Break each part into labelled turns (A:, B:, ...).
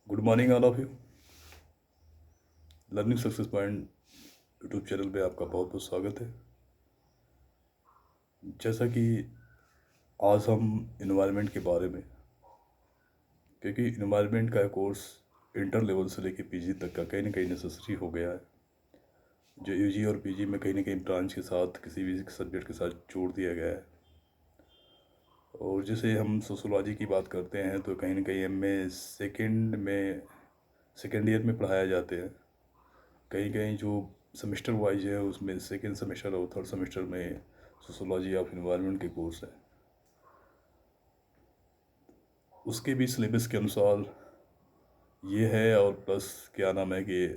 A: Good morning all of you. Learning success point YouTube channel पे आपका बहुत बहुत स्वागत है। जैसा कि आज हम इन्वायरमेंट के बारे में, क्योंकि इन्वायरमेंट का कोर्स इंटर लेवल से लेकर पीजी तक का कहीं ना कहीं नेसेसरी हो गया है, जो यूजी और पीजी में कहीं ना कहीं ब्रांच के साथ किसी भी सब्जेक्ट के साथ जोड़ दिया गया है। और जैसे हम सोशोलॉजी की बात करते हैं तो कहीं ना कहीं एमए सेकेंड ईयर में पढ़ाया जाते हैं। कहीं कहीं जो सेमेस्टर वाइज है उसमें सेकेंड सेमेस्टर और थर्ड सेमेस्टर में सोशोलॉजी ऑफ इन्वायरमेंट के कोर्स है। उसके भी सिलेबस के अनुसार ये है, और प्लस क्या नाम है कि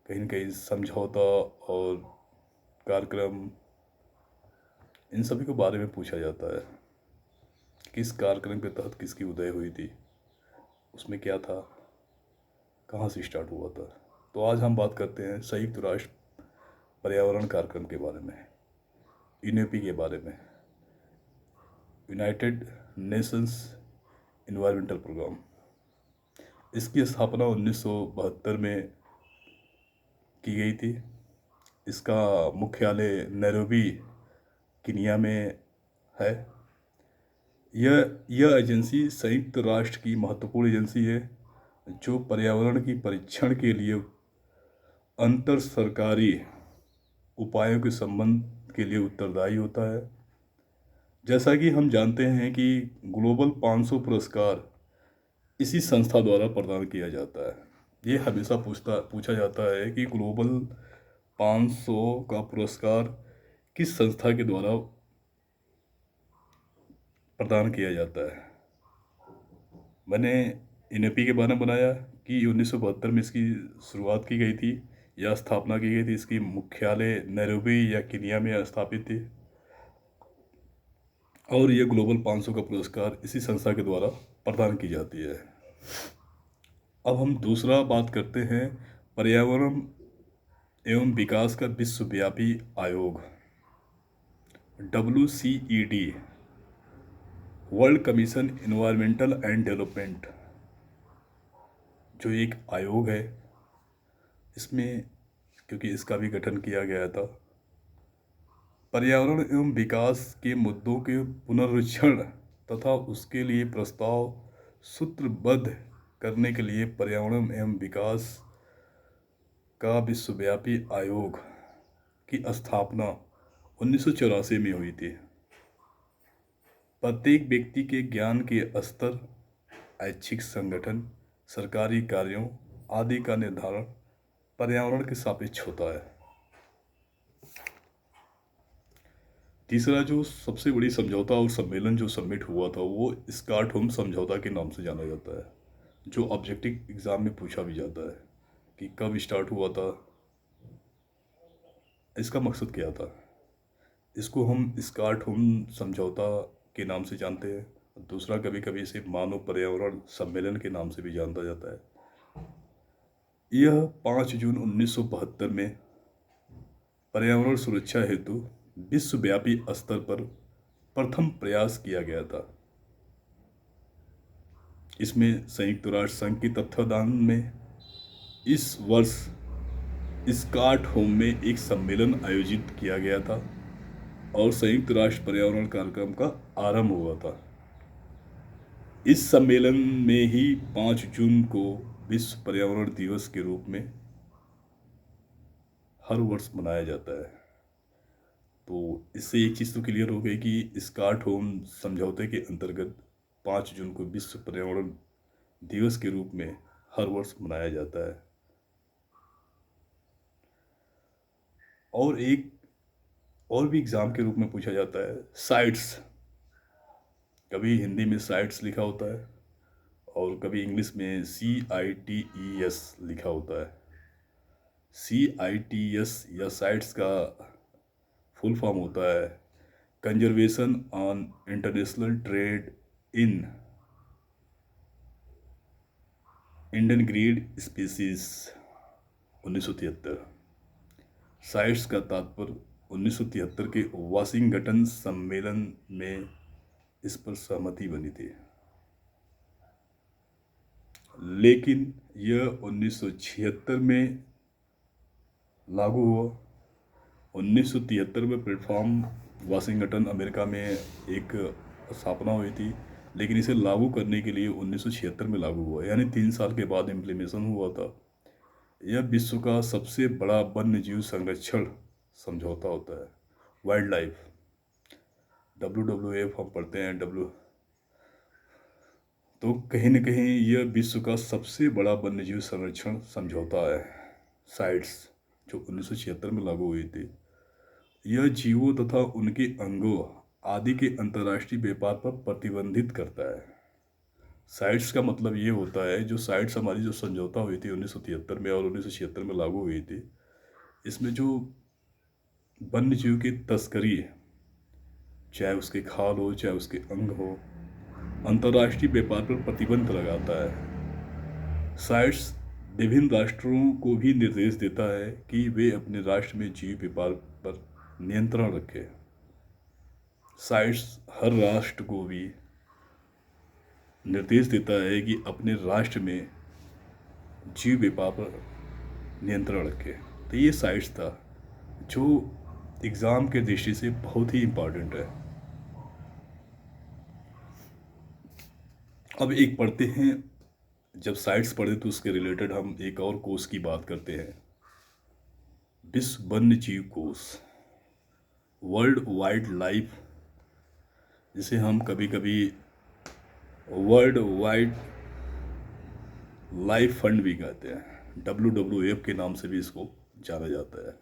A: कहीं न कहीं समझौता और कार्यक्रम, इन सभी के बारे में पूछा जाता है। किस कार्यक्रम के तहत किसकी उदय हुई थी, उसमें क्या था, कहाँ से स्टार्ट हुआ था। तो आज हम बात करते हैं संयुक्त राष्ट्र पर्यावरण कार्यक्रम के बारे में, यूनेपी के बारे में, यूनाइटेड नेशंस इन्वायरमेंटल प्रोग्राम। इसकी स्थापना 1972 में की गई थी। इसका मुख्यालय नैरोबी कीनिया में है। यह एजेंसी संयुक्त राष्ट्र की महत्वपूर्ण एजेंसी है, जो पर्यावरण की परीक्षण के लिए अंतर सरकारी उपायों के संबंध के लिए उत्तरदायी होता है। जैसा कि हम जानते हैं कि ग्लोबल 500 पुरस्कार इसी संस्था द्वारा प्रदान किया जाता है। ये हमेशा पूछा जाता है कि ग्लोबल 500 का पुरस्कार किस संस्था के द्वारा प्रदान किया जाता है। मैंने यूनेपी के बारे में बनाया कि 1972 में इसकी शुरुआत की गई थी या स्थापना की गई थी। इसकी मुख्यालय नैरोबी या कीनिया में स्थापित थी, और ये ग्लोबल 500 का पुरस्कार इसी संस्था के द्वारा प्रदान की जाती है। अब हम दूसरा बात करते हैं पर्यावरण एवं विकास का विश्वव्यापी आयोग, WCED, world commission environmental and development, जो एक आयोग है। इसमें क्योंकि इसका भी गठन किया गया था, पर्यावरण एवं विकास के मुद्दों के पुनरीक्षण तथा उसके लिए प्रस्ताव सूत्रबद्ध करने के लिए पर्यावरण एवं विकास का विश्वव्यापी आयोग की स्थापना 1984 में हुई थी। प्रत्येक व्यक्ति के ज्ञान के स्तर, ऐच्छिक संगठन, सरकारी कार्यों आदि का निर्धारण पर्यावरण के सापेक्ष होता है। तीसरा जो सबसे बड़ी समझौता और सम्मेलन जो सबमिट हुआ था वो स्टॉकहोम समझौता के नाम से जाना जाता है, जो ऑब्जेक्टिव एग्जाम में पूछा भी जाता है कि कब स्टार्ट हुआ था, इसका मकसद क्या था। इसको हम स्टॉकहोम समझौता के नाम से जानते हैं। दूसरा कभी कभी इसे मानव पर्यावरण सम्मेलन के नाम से भी जाना जाता है। यह 5 जून 1972 में पर्यावरण सुरक्षा हेतु विश्वव्यापी स्तर पर प्रथम प्रयास किया गया था। इसमें संयुक्त राष्ट्र संघ के तत्वावधान में इस वर्ष स्टॉकहोम में एक सम्मेलन आयोजित किया गया था और संयुक्त राष्ट्र पर्यावरण कार्यक्रम का आरंभ हुआ था। इस सम्मेलन में ही 5 जून को विश्व पर्यावरण दिवस के रूप में हर वर्ष मनाया जाता है। तो इससे एक चीज़ तो क्लियर हो गई कि स्टॉकहोम समझौते के अंतर्गत 5 जून को विश्व पर्यावरण दिवस के रूप में हर वर्ष मनाया जाता है। और एक और भी एग्ज़ाम के रूप में पूछा जाता है साइट्स। कभी हिंदी में साइट्स लिखा होता है और कभी इंग्लिश में CITES लिखा होता है। CITES या साइट्स का फुल फॉर्म होता है conservation on international trade in endangered species 1973। CITES का तात्पर्य 1973 के वाशिंगटन सम्मेलन में इस पर सहमति बनी थी। लेकिन यह 1976 में लागू हुआ। 1973 में प्लेटफॉर्म वाशिंगटन अमेरिका में एक स्थापना हुई थी, लेकिन इसे लागू करने के लिए 1976 में लागू हुआ, यानी 3 साल के बाद इम्प्लीमेशन हुआ था। यह विश्व का सबसे बड़ा वन्य जीव संरक्षण समझौता होता है। वाइल्ड लाइफ WWF हम पढ़ते हैं तो कहीं न कहीं यह विश्व का सबसे बड़ा वन्यजीव संरक्षण समझौता है, साइट्स, जो 1976 में लागू हुई थी। यह जीवों तथा उनके अंगों आदि के अंतर्राष्ट्रीय व्यापार पर प्रतिबंधित करता है। साइट्स का मतलब ये होता है, जो साइट्स हमारी जो समझौता हुई थी 1973 में और 1976 में लागू हुई थी, इसमें जो वन्य जीव की तस्करी है, चाहे उसके खाल हो चाहे उसके अंग हो, अंतर्राष्ट्रीय व्यापार पर प्रतिबंध लगाता है। साइट्स विभिन्न राष्ट्रों को भी निर्देश देता है कि वे अपने राष्ट्र में जीव व्यापार पर नियंत्रण रखें। साइट्स हर राष्ट्र को भी निर्देश देता है कि अपने राष्ट्र में जीव व्यापार पर नियंत्रण रखें। तो ये साइट्स था जो एग्ज़ाम के दृष्टि से बहुत ही इम्पोर्टेंट है। अब एक पढ़ते हैं, जब साइट्स पढ़े तो उसके रिलेटेड हम एक और कोर्स की बात करते हैं, विश्व वन्य जीव कोष, वर्ल्ड वाइल्ड लाइफ, जिसे हम कभी कभी वर्ल्ड वाइड लाइफ फंड भी कहते हैं, WWF के नाम से भी इसको जाना जाता है।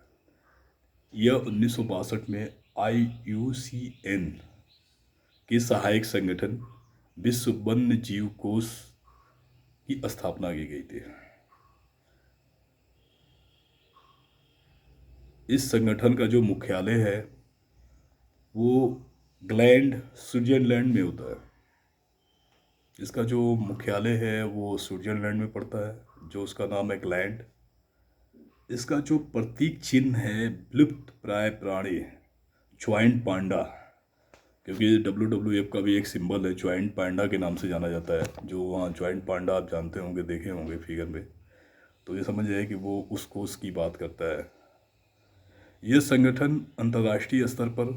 A: यह 1962 में IUCN के सहायक संगठन विश्व वन्य जीव कोष की स्थापना की गई थी। इस संगठन का जो मुख्यालय है वो ग्लैंड, स्विट्जरलैंड में होता है। इसका जो मुख्यालय है वो स्विट्जरलैंड में पड़ता है, जो उसका नाम है ग्लैंड। इसका जो प्रतीक चिन्ह है विलुप्त प्राय प्राणी ज्वाइंट पांडा, क्योंकि WWF का भी एक सिंबल है, ज्वाइंट पांडा के नाम से जाना जाता है। जो वहाँ ज्वाइंट पांडा आप जानते होंगे, देखे होंगे फिगर में, तो ये समझ जाए कि वो उस कोष की बात करता है। यह संगठन अंतर्राष्ट्रीय स्तर पर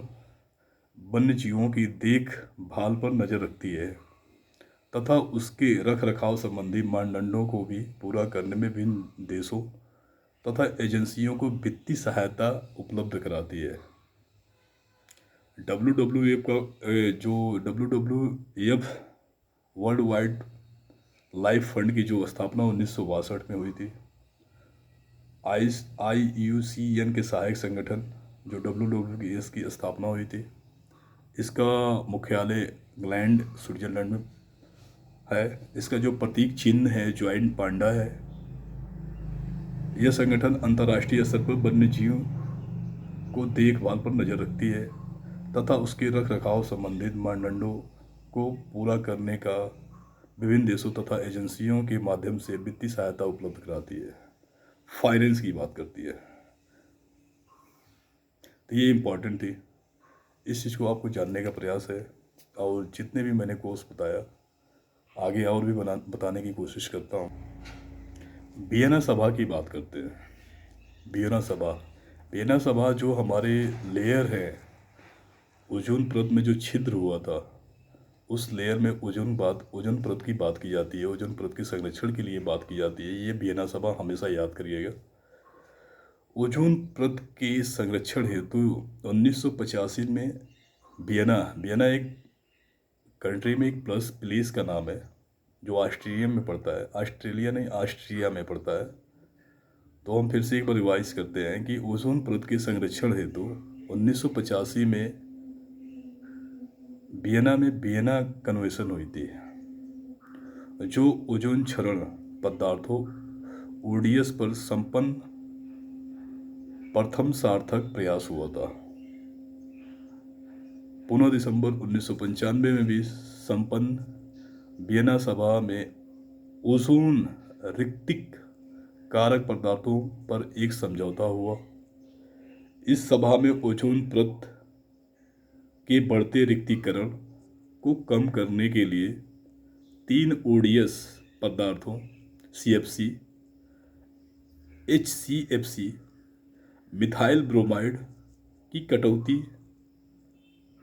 A: वन्य जीवों की देखभाल पर नज़र रखती है तथा उसके रख रखाव संबंधी मानदंडों को भी पूरा करने में विभिन्न देशों तथा एजेंसियों को वित्तीय सहायता उपलब्ध कराती है। WWF का जो WWF world wide life fund की जो स्थापना 1962 में हुई थी, IUCN के सहायक संगठन जो WWF की स्थापना हुई थी, इसका मुख्यालय ग्लैंड, स्विट्जरलैंड में है। इसका जो प्रतीक चिन्ह है ज्वाइंट पांडा है। यह संगठन अंतर्राष्ट्रीय स्तर पर वन्य जीव को देखभाल पर नज़र रखती है तथा उसके रख रखाव संबंधित मानदंडों को पूरा करने का विभिन्न देशों तथा एजेंसियों के माध्यम से वित्तीय सहायता उपलब्ध कराती है, फाइनेंस की बात करती है। तो ये इम्पॉर्टेंट थी, इस चीज़ को आपको जानने का प्रयास है। और जितने भी मैंने कोर्स बताया आगे और भी बताने की कोशिश करता हूँ। वियना सभा की बात करते हैं। वियना सभा जो हमारे लेयर है, ओजोन परत में जो छिद्र हुआ था, उस लेयर में ओजोन परत की बात की जाती है, ओजोन परत के संरक्षण के लिए बात की जाती है। ये वियना सभा हमेशा याद करिएगा। ओजोन परत के संरक्षण हेतु 1985 में वियना एक कंट्री में एक प्लेस का नाम है जो ऑस्ट्रेलिया में पड़ता है, ऑस्ट्रिया में पड़ता है। तो हम फिर से एक बार रिवाइज करते हैं कि ओजोन परत के संरक्षण हेतु 1985 में वियना कन्वेंशन हुई थी, जो ओजोन क्षरण पदार्थों ODS पर संपन्न प्रथम सार्थक प्रयास हुआ था। पुनः दिसंबर 1995 में भी संपन्न वियना सभा में ओजोन रिक्तिक कारक पदार्थों पर एक समझौता हुआ। इस सभा में ओजोन परत के बढ़ते रिक्तीकरण को कम करने के लिए 3 ODS पदार्थों CFC, HCFC, मिथाइल ब्रोमाइड की कटौती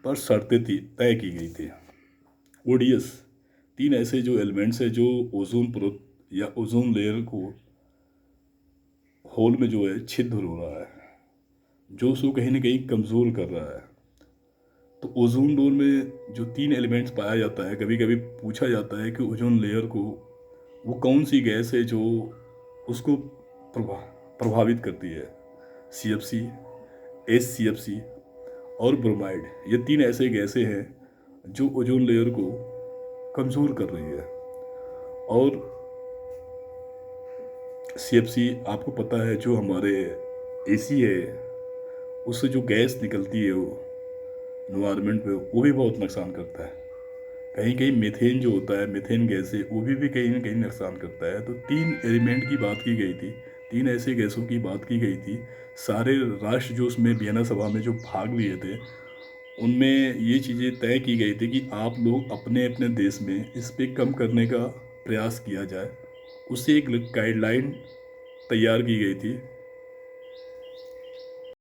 A: पर शर्तें तय की गई थी। ODS, 3 ऐसे जो एलिमेंट्स हैं जो ओजोन परत या ओजोन लेयर को होल में जो है छिद्र हो रहा है, जो उसको कहीं ना कहीं कमज़ोर कर रहा है। तो ओजोन लेयर में जो 3 एलिमेंट्स पाया जाता है, कभी कभी पूछा जाता है कि ओजोन लेयर को वो कौन सी गैस है जो उसको प्रभावित करती है। CFC, HCFC और ब्रोमाइड, ये 3 ऐसे गैसें हैं जो ओजोन लेयर को कमज़ोर कर रही है। और CFC आपको पता है जो हमारे AC है उससे जो गैस निकलती है वो एनवायरनमेंट पे वो भी बहुत नुकसान करता है। कहीं कहीं मीथेन जो होता है, मीथेन गैस है, वो भी कहीं ना कहीं नुकसान करता है। तो 3 एलिमेंट की बात की गई थी, 3 ऐसे गैसों की बात की गई थी। सारे राष्ट्र जो उसमें वियना सभा में जो भाग लिए थे उनमें ये चीज़ें तय की गई थी कि आप लोग अपने अपने देश में इस पे कम करने का प्रयास किया जाए। उससे एक गाइडलाइन तैयार की गई थी